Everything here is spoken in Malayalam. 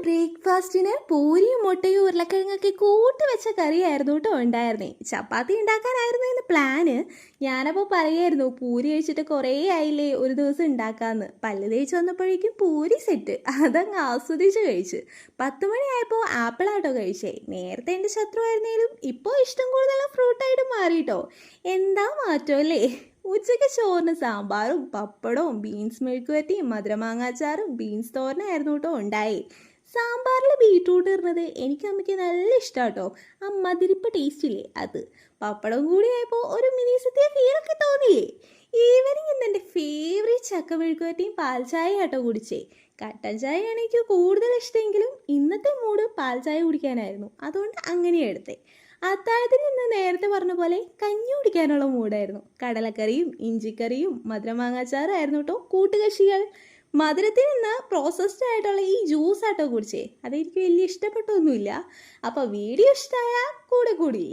ബ്രേക്ക്ഫാസ്റ്റിന് പൂരിയും മുട്ടയും ഉരുളക്കിഴങ്ങൊക്കെ കൂട്ടി വെച്ച കറിയായിരുന്നു കേട്ടോ ഉണ്ടായിരുന്നേ. ചപ്പാത്തി ഉണ്ടാക്കാനായിരുന്നു ഇന്ന് പ്ലാന്. ഞാനപ്പോൾ പറയായിരുന്നു പൂരി കഴിച്ചിട്ട് കുറേ ആയില്ലേ ഒരു ദിവസം ഉണ്ടാക്കാമെന്ന്. പല്ല് തേച്ച് വന്നപ്പോഴേക്കും പൂരി സെറ്റ്, അതങ്ങ് ആസ്വദിച്ച് കഴിച്ച്. 10 മണിയായപ്പോൾ ആപ്പിളാട്ടോ കഴിച്ചേ. നേരത്തെ എൻ്റെ ശത്രുവായിരുന്നേലും ഇപ്പോൾ ഇഷ്ടം കൂടുതലുള്ള ഫ്രൂട്ടായിട്ട് മാറിയിട്ടോ. എന്താ മാറ്റം അല്ലേ. ഉച്ചയ്ക്ക് ചോറിന് സാമ്പാറും പപ്പടവും ബീൻസ് മെഴുക്കുവരട്ടിയും മധുരമാങ്ങാച്ചാറും ബീൻസ് തോരനായിരുന്നു കേട്ടോ ഉണ്ടായി. സാമ്പാറിൽ ബീട്രൂട്ട് ഇടുന്നത് എനിക്ക് അമ്മയ്ക്ക് നല്ല ഇഷ്ടമാട്ടോ. ആ മധുരിപ്പ് ടേസ്റ്റ് ഇല്ലേ അത്. പപ്പടം കൂടിയായപ്പോൾ ഒരു മിനി സദ്യ ഫീലൊക്കെ തോന്നിയില്ലേ. ഈവനിങ് ഇന്ന് എൻ്റെ ഫേവറേറ്റ് ചക്ക മെഴുക്കുവരട്ടിയും പാൽ ചായ ആട്ടോ കുടിച്ചേ. കട്ടൻ ചായയാണ് എനിക്ക് കൂടുതൽ ഇഷ്ടമെങ്കിലും ഇന്നത്തെ മൂഡ് പാൽ ചായ കുടിക്കാനായിരുന്നു, അതുകൊണ്ട് അങ്ങനെ എടുത്തേ. അത്താഴത്തിന് ഇന്ന് നേരത്തെ പറഞ്ഞ പോലെ കഞ്ഞി കുടിക്കാനുള്ള മൂടായിരുന്നു. കടലക്കറിയും ഇഞ്ചിക്കറിയും മധുരമാങ്ങാച്ചാറായിരുന്നു കേട്ടോ കൂട്ടുകക്ഷികൾ. മധുരത്തിൽ നിന്ന് പ്രോസസ്ഡ് ആയിട്ടുള്ള ഈ ജ്യൂസ് ആട്ടോ കുടിച്ചേ. അതെനിക്ക് വലിയ ഇഷ്ടപ്പെട്ടൊന്നുമില്ല. അപ്പോൾ വീഡിയോ ഇഷ്ടമായ കൂടെ കൂടി